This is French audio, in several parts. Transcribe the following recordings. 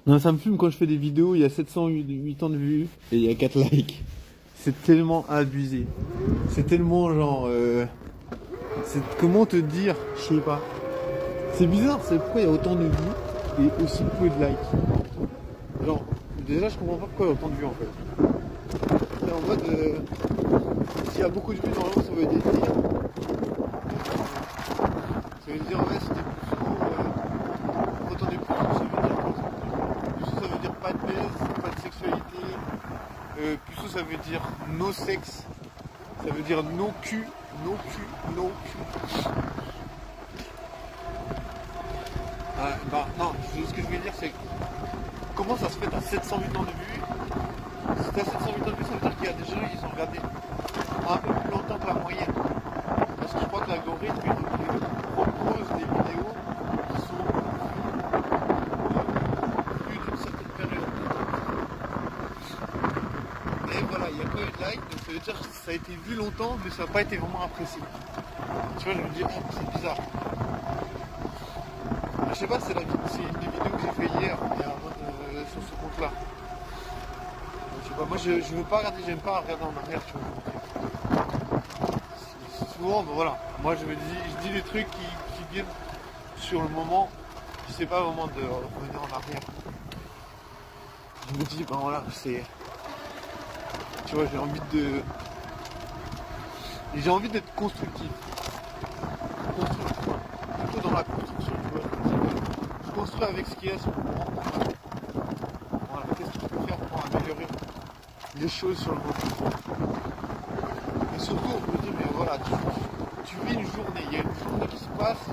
Non, ça me fume quand je fais des vidéos, il y a 708 ans de vues et il y a 4 likes. C'est tellement abusé. C'est tellement genre... c'est comment te dire, je sais pas. C'est bizarre, c'est pourquoi il y a autant de vues et aussi peu de likes. Genre, déjà je comprends pas pourquoi il y a autant de vues en fait. C'est en mode... s'il y a beaucoup de vues, normalement ça veut dire... Ça veut dire, ouais, c'était plus sourd, autant de plus, ça veut dire quoi? Puceau, ça veut dire pas de baisse, pas de sexualité. Puceau, ça veut dire no sexe. Ça veut dire no cul, no cul, no cul. Non, ce que je veux dire, c'est comment ça se fait à 708 ans de vues? Si t'as 708 ans de vues, ça veut dire qu'il y a des gens qui sont regardés un peu plus longtemps que la moyenne. Parce que je crois que l'algorithme, il propose des vidéos qui sont plus d'une certaine période. Et voilà, il n'y a pas eu de like, donc ça veut dire que ça a été vu longtemps, mais ça n'a pas été vraiment apprécié. Tu vois, je me dis, oh, c'est bizarre. Je sais pas, c'est une des vidéos que j'ai fait hier, sur ce compte-là. Je sais pas, moi je veux pas regarder, j'aime pas regarder en arrière, tu vois. Souvent, ben voilà, moi je dis des trucs qui viennent sur le moment, je sais pas vraiment de revenir en arrière. Je me dis, ben voilà, c'est... Tu vois, j'ai envie d'être constructif. Plutôt dans la construction, tu vois. Je construis avec ce qui est à ce moment. Voilà, qu'est-ce que tu peux faire pour améliorer les choses sur le moment. Et surtout, je me dis, mais voilà, tu vis une journée, il y a une journée qui se passe,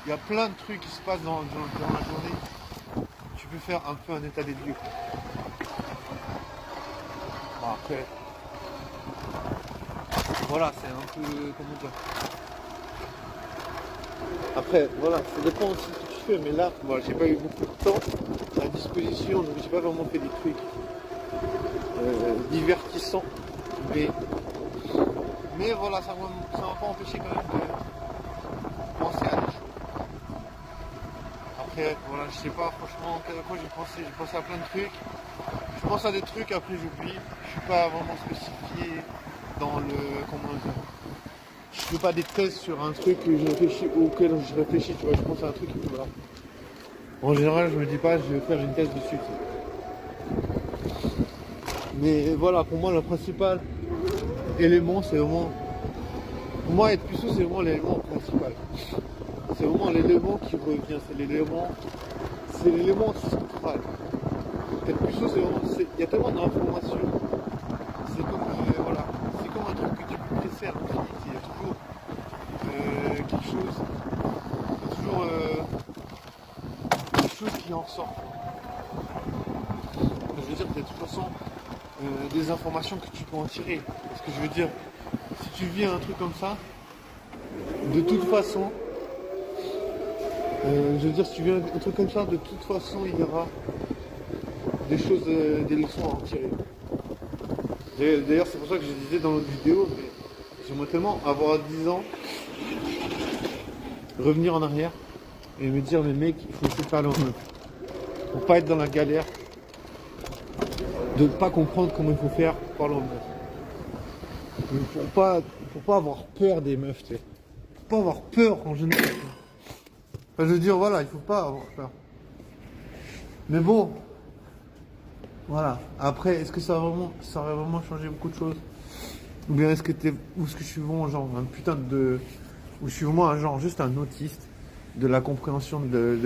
il y a plein de trucs qui se passent dans la journée. Tu peux faire un peu un état des lieux. Bon, après, voilà, c'est un peu, comment dire. Après, voilà, ça dépend aussi de ce que tu fais, mais là, moi, j'ai pas eu beaucoup de temps à disposition, donc j'ai pas vraiment fait des trucs divertissants, mais voilà, ça m'a pas empêché quand même de penser à des choses. Après, voilà, je sais pas, franchement, à quoi j'ai pensé à plein de trucs. Je pense à des trucs, après j'oublie. Je suis pas vraiment spécifié dans le, comment dire. Je fais pas des tests sur un truc auquel je réfléchis, tu vois, je pense à un truc et puis voilà. En général, je me dis pas, je vais faire une thèse dessus. Mais voilà, pour moi, le principal élément, c'est vraiment... Pour moi, être puceau, c'est vraiment l'élément principal. C'est vraiment l'élément qui revient, c'est l'élément central. Être puceau, c'est vraiment... Il y a tellement d'informations. C'est comme, voilà, c'est comme un truc que tu peux presser à l'infini. Il y a toujours quelque chose, il y a toujours quelque chose qui en sort. Je veux dire, il y a de toute façon des informations que tu peux en tirer. Parce que je veux dire, si tu vis un truc comme ça, de toute façon, je veux dire, si tu vis un truc comme ça, de toute façon, il y aura des choses, des leçons à en tirer. D'ailleurs, c'est pour ça que je disais dans l'autre vidéo, mais j'aimerais tellement avoir 10 ans, revenir en arrière et me dire, mais mec, il faut essayer de faire le mieux. Pour pas être dans la galère, de ne pas comprendre comment il faut faire pour parler aux meufs. Pour pas avoir peur des meufs, tu sais. Pour pas avoir peur en général. Enfin, je veux dire, voilà, il faut pas avoir peur. Mais bon, voilà. Après, est-ce que ça aurait vraiment changé beaucoup de choses? Ou bien est-ce que je suis vraiment genre un putain de... Ou je suis vraiment un genre juste un autiste de la compréhension de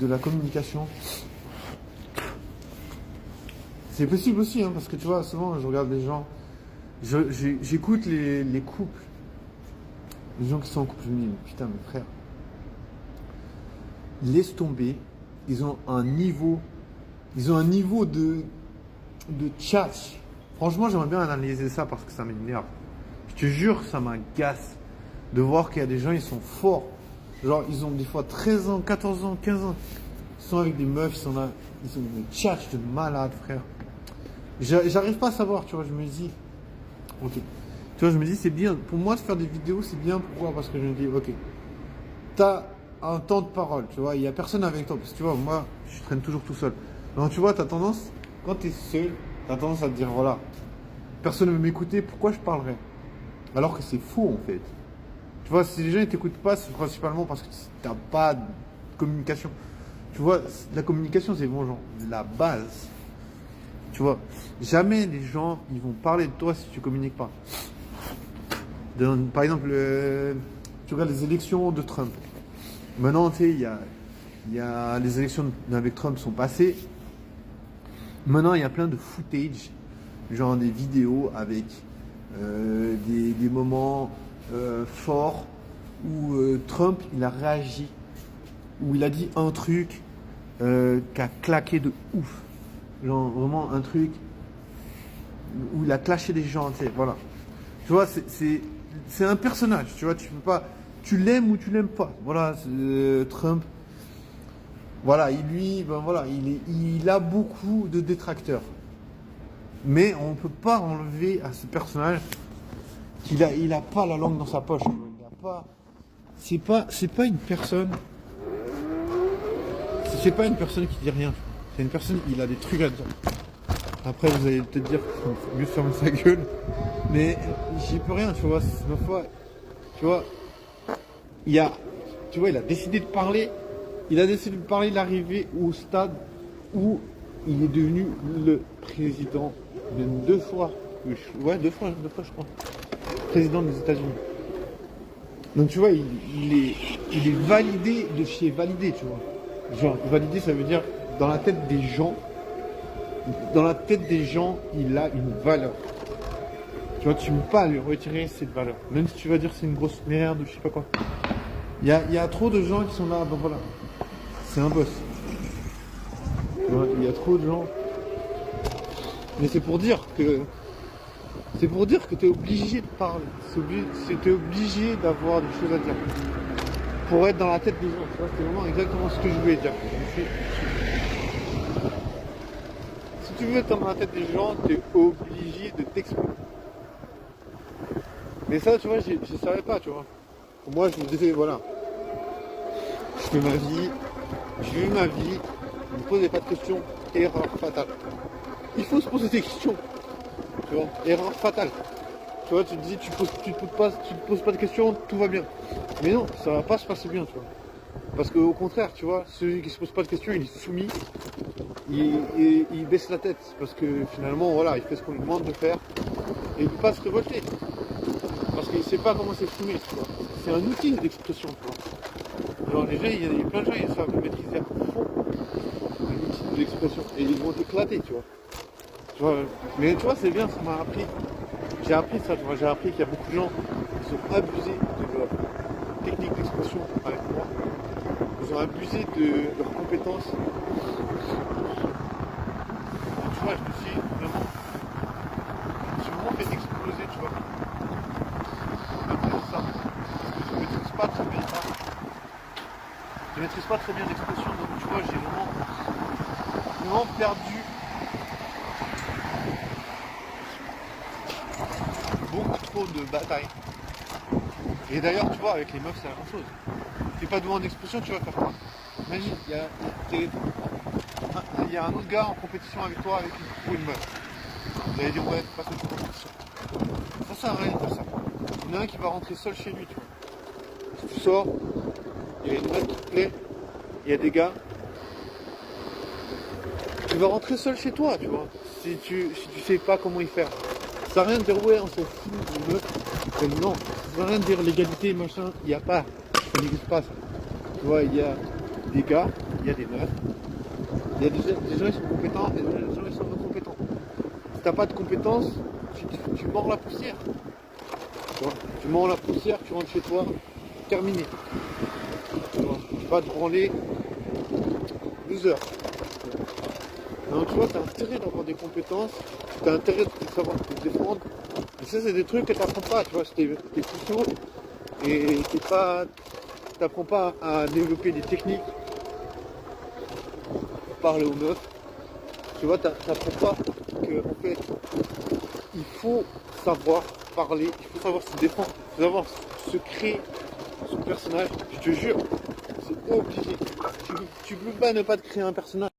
la communication. C'est possible aussi, hein, parce que tu vois, souvent je regarde des gens, j'écoute les couples, les gens qui sont en couple, je me dis, putain, mes frères, laisse tomber, ils ont un niveau de chat. Franchement, j'aimerais bien analyser ça parce que ça m'énerve. Je te jure, ça m'agace de voir qu'il y a des gens, ils sont forts. Genre, ils ont des fois 13 ans, 14 ans, 15 ans. Ils sont avec des meufs, ils sont là, ils ont des chats de malades, frère. J'arrive pas à savoir, tu vois, je me dis, ok. Tu vois, je me dis, c'est bien, pour moi de faire des vidéos, c'est bien, pourquoi? Parce que je me dis, ok, t'as un temps de parole, tu vois. Il n'y a personne avec toi. Parce que tu vois, moi, je traîne toujours tout seul. Donc tu vois, tu as tendance, quand tu es seul, tu as tendance à te dire, voilà, personne ne veut m'écouter, pourquoi je parlerais? Alors que c'est faux en fait. Tu vois, si les gens ne t'écoutent pas, c'est principalement parce que tu n'as pas de communication. Tu vois, la communication, c'est vraiment genre la base. Tu vois, jamais les gens, ils vont parler de toi si tu communiques pas. Par exemple, tu regardes les élections de Trump. Maintenant, tu sais, les élections avec Trump sont passées. Maintenant, il y a plein de footage, genre des vidéos avec des moments forts où Trump, il a réagi, où il a dit un truc qui a claqué de ouf. Genre vraiment un truc où il a clashé des gens, tu sais, voilà. Tu vois, c'est un personnage, tu vois, tu peux pas, tu l'aimes ou tu l'aimes pas. Voilà, Trump. Voilà, ben voilà, il a beaucoup de détracteurs. Mais on ne peut pas enlever à ce personnage il a pas la langue dans sa poche. Il a pas, c'est pas une personne. C'est pas une personne qui dit rien. C'est une personne, il a des trucs à dire. Après, vous allez peut-être dire qu'il faut mieux fermer sa gueule. Mais j'y peux rien, tu vois. Ma foi, tu vois, il a décidé de parler. Il a décidé de parler de l'arrivée au stade où il est devenu le président deux fois. Ouais, deux fois, je crois. Président des États-Unis. Donc tu vois, il est validé de chez validé, tu vois. Genre, validé, ça veut dire dans la tête des gens, il a une valeur. Tu vois, tu ne peux pas lui retirer cette valeur. Même si tu vas dire que c'est une grosse merde ou je sais pas quoi. Il y a trop de gens qui sont là, ben voilà. C'est un boss. Tu vois, il y a trop de gens. Mais c'est pour dire que tu es obligé de parler. Tu es obligé d'avoir des choses à dire. Pour être dans la tête des gens. Tu vois, c'est vraiment exactement ce que je voulais dire. Si tu veux être dans la tête des gens, tu es obligé de t'exprimer. Mais ça, tu vois, je ne savais pas, tu vois. Moi, je me disais, voilà. Je fais ma vie. Je vis ma vie. Ne me posez pas de questions. Erreur fatale. Il faut se poser des questions. Tu vois, erreur fatale. Tu vois, tu te dis, tu te poses pas de questions, tout va bien. Mais non, ça va pas se passer bien, tu vois. Parce qu'au contraire, tu vois, celui qui se pose pas de questions, il est soumis, il baisse la tête. Parce que finalement, voilà, il fait ce qu'on lui demande de faire. Et il ne peut pas se révolter. Parce qu'il ne sait pas comment s'exprimer, tu vois. C'est un outil d'expression, tu vois. Genre, les gens, il y a plein de gens, ils savent le maîtriser à fond. Un outil d'expression. Et ils vont t'éclater, tu vois. Tu vois. Mais tu vois, c'est bien, ça m'a appris. J'ai appris ça, tu vois. J'ai appris qu'il y a beaucoup de gens qui sont abusés de leur technique d'expression avec moi. Ils ont abusé de leurs compétences. Et tu vois, je me suis vraiment fait exploser, tu vois. Après ça, parce que je maîtrise pas très bien ça. Je maîtrise pas très bien l'expression, donc tu vois, j'ai vraiment perdu beaucoup trop de batailles. Et d'ailleurs, tu vois, avec les meufs, c'est la même chose. T'es pas doué en expression, tu vas faire quoi? Imagine, il y a un autre gars en compétition avec toi, avec une meuf. Vous allez dire, ouais, tu passes une compétition. Ça sert à rien de faire ça. Il y en a un qui va rentrer seul chez lui, tu vois. Si tu sors, il y a une meuf qui te plaît, il y a des gars. Tu vas rentrer seul chez toi, tu vois. Si tu sais pas comment y faire. Ça sert à rien de dire, ouais, on s'en fout, les meufs. Non, ça sert à rien de dire l'égalité, machin. Il n'y a pas. Ça n'existe pas, ça. Tu vois, il y a des gars, il y a des meufs. Il y a des gens qui sont compétents et des gens qui sont incompétents. Si t'as pas de compétences, tu mords la poussière. Tu mords la poussière, tu rentres chez toi, terminé. Tu vois, tu vas te branler 12 heures. Donc tu vois, tu as intérêt d'avoir des compétences, tu as intérêt de savoir te défendre. Et ça, c'est des trucs que tu n'apprends pas, tu vois, t'es puceau et tu n'apprends pas à développer des techniques pour parler aux meufs. Tu vois, tu n'apprends pas qu'en fait, il faut savoir parler, il faut savoir se défendre, il faut savoir se créer son personnage. Je te jure, C'est obligé. Tu peux pas ne pas te créer un personnage.